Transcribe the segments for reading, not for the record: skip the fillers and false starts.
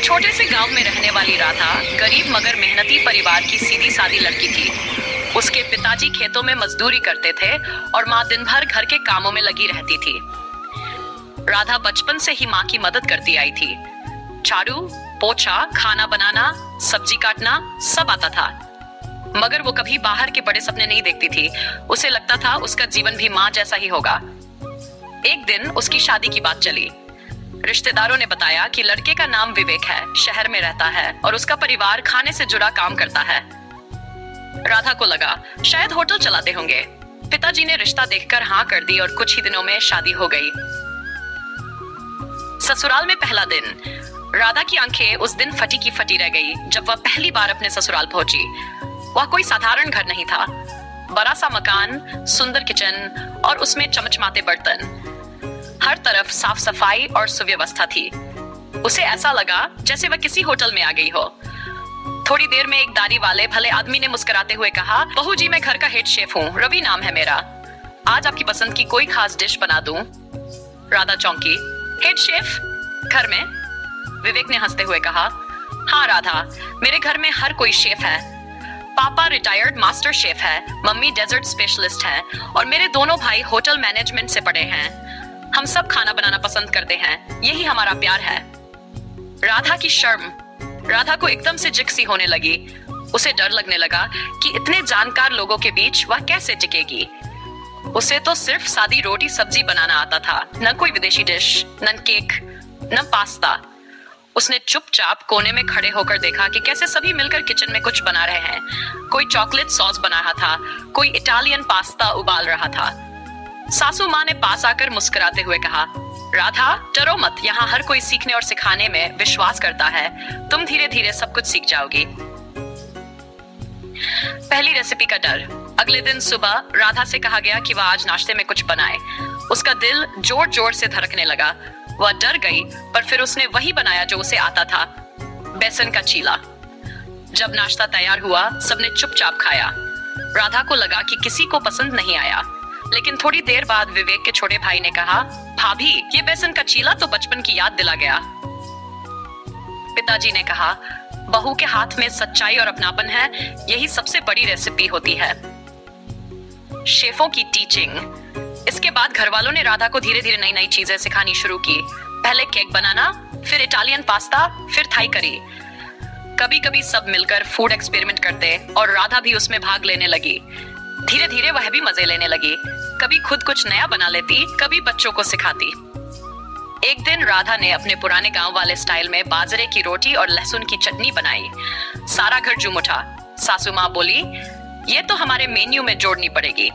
छोटे से गांव में रहने वाली राधा गरीब मगर मेहनती परिवार की सीधी सादी लड़की थी। उसके पिताजी खेतों में मजदूरी करते थे और माँ दिन भर घर के कामों में लगी रहती थी। राधा बचपन से ही माँ की मदद करती आई थी। झाड़ू, पोछा, खाना बनाना, सब्जी काटना सब आता था। मगर वो कभी बाहर के बड़े सपने नहीं देखती थी। उसे लगता था उसका जीवन भी माँ जैसा ही होगा। एक दिन उसकी शादी की बात चली। रिश्तेदारों ने बताया कि लड़के का नाम विवेक है, शहर में रहता है और उसका परिवार खाने से जुड़ा काम करता है। राधा को लगा शायद होटल चलाते होंगे। पिताजी ने रिश्ता देखकर हाँ कर दी और कुछ ही दिनों में शादी हो गई। ससुराल में पहला दिन। राधा की आंखें उस दिन फटी की फटी रह गई जब वह पहली बार अपने ससुराल पहुंची। वह कोई साधारण घर नहीं था। बड़ा सा मकान, सुंदर किचन और उसमें चमचमाते बर्तन। हर तरफ साफ सफाई और सुव्यवस्था थी। उसे ऐसा लगा जैसे वह किसी होटल में आ गई हो। थोड़ी देर में एक दाढ़ी वाले भले आदमी ने मुस्कुराते हुए कहा, बहू जी मैं घर का हेड शेफ हूँ, रवि नाम है मेरा। आज आपकी पसंद की कोई खास डिश बना दूं? राधा चौंकी। हेड शेफ घर में? विवेक ने हंसते हुए कहा, हाँ राधा, मेरे घर में हर कोई शेफ है। पापा रिटायर्ड मास्टर शेफ है, मम्मी डेजर्ट स्पेशलिस्ट है और मेरे दोनों भाई होटल मैनेजमेंट से पढ़े हैं। हम सब खाना बनाना पसंद करते हैं, यही हमारा प्यार है। राधा की शर्म। राधा को एकदम से जिक सी होने लगी। उसे डर लगने लगा कि इतने जानकार लोगों के बीच वह कैसे टिकेगी। उसे तो सिर्फ सादी रोटी सब्जी बनाना आता था, न कोई विदेशी डिश, न केक, न पास्ता। उसने चुपचाप कोने में खड़े होकर देखा कि कैसे सभी मिलकर किचन में कुछ बना रहे हैं। कोई चॉकलेट सॉस बना रहा था, कोई इटालियन पास्ता उबाल रहा था। सासू माँ ने पास आकर मुस्कुराते हुए कहा, राधा डरो मत, यहाँ हर कोई सीखने और सिखाने में विश्वास करता है। तुम धीरे धीरे सब कुछ सीख जाओगी। पहली रेसिपी का डर। अगले दिन सुबह राधा से कहा गया कि वह आज नाश्ते में कुछ बनाए। उसका दिल जोर जोर से धड़कने लगा। वह डर गई, पर फिर उसने वही बनाया जो उसे आता था, बेसन का चीला। जब नाश्ता तैयार हुआ, सबने चुपचाप खाया। राधा को लगा कि किसी को पसंद नहीं आया, लेकिन थोड़ी देर बाद विवेक के छोटे भाई ने कहा, भाभी ये बेसन का चीला तो बचपन की याद दिला गया। पिताजी ने कहा, बहू के हाथ में सच्चाई और अपनापन है, यही सबसे बड़ी रेसिपी होती है। शेफों की टीचिंग। इसके बाद घर वालों ने राधा को धीरे धीरे नई नई चीजें सिखानी शुरू की। पहले केक बनाना, फिर इटालियन पास्ता, फिर थाई करी। कभी कभी सब मिलकर फूड एक्सपेरिमेंट करते और राधा भी उसमें भाग लेने लगी। धीरे धीरे वह भी मजे लेने लगी। कभी खुद कुछ नया बना लेती, कभी बच्चों को सिखाती। एक दिन राधा ने अपने पुराने गांव वाले स्टाइल में बाजरे की रोटी और लहसुन की चटनी बनाई। सारा घर झूम उठा। सासू माँ बोली, ये तो हमारे मेन्यू में जोड़नी पड़ेगी।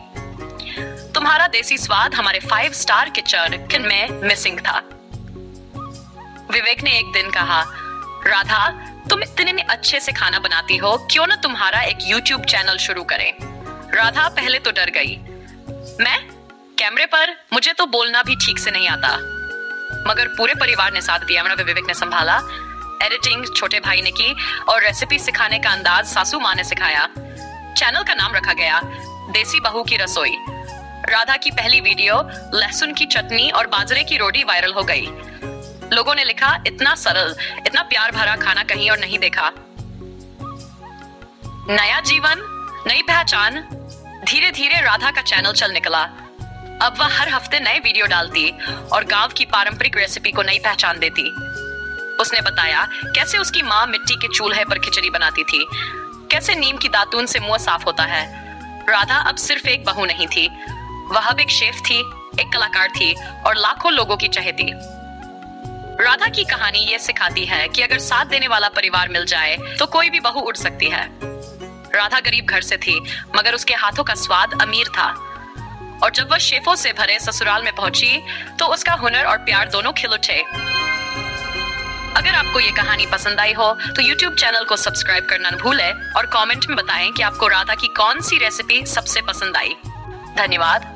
तुम्हारा देसी स्वाद हमारे 5 स्टार किचन में मिसिंग था। विवेक ने एक दिन कहा, राधा तुम इतने अच्छे से खाना बनाती हो, क्यों ना तुम्हारा एक YouTube चैनल शुरू करें। राधा पहले तो डर गई। मैं कैमरे पर? मुझे तो बोलना भी ठीक से नहीं आता। मगर पूरे परिवार ने साथ दिया। विवेक ने संभाला। एडिटिंग छोटे भाई ने की और रेसिपी सिखाने का अंदाज सासू माँ ने सिखाया। चैनल का नाम रखा गया देसी बहू की रसोई। राधा की पहली वीडियो लहसुन की चटनी और बाजरे की रोटी वायरल हो गई। लोगों ने लिखा, इतना सरल, इतना प्यार भरा खाना कहीं और नहीं देखा। नया जीवन, नई पहचान। धीरे धीरे राधा का चैनल चल निकला। अब वह हर हफ्ते नए वीडियो डालती और गांव की पारंपरिक रेसिपी को नई पहचान देती। उसने बताया कैसे उसकी माँ मिट्टी के चूल्हे पर खिचड़ी बनाती थी, कैसे नीम की दातून से मुंह साफ होता है। राधा अब सिर्फ एक बहू नहीं थी, वह अब एक शेफ थी, एक कलाकार थी और लाखों लोगों की चहेती। राधा की कहानी ये सिखाती है कि अगर साथ देने वाला परिवार मिल जाए तो कोई भी बहू उड़ सकती है। राधा गरीब घर से थी, मगर उसके हाथों का स्वाद अमीर था। और जब वह शेफों से भरे ससुराल में पहुंची तो उसका हुनर और प्यार दोनों खिल उठे। अगर आपको ये कहानी पसंद आई हो तो YouTube चैनल को सब्सक्राइब करना न भूलें और कमेंट में बताएं कि आपको राधा की कौन सी रेसिपी सबसे पसंद आई। धन्यवाद।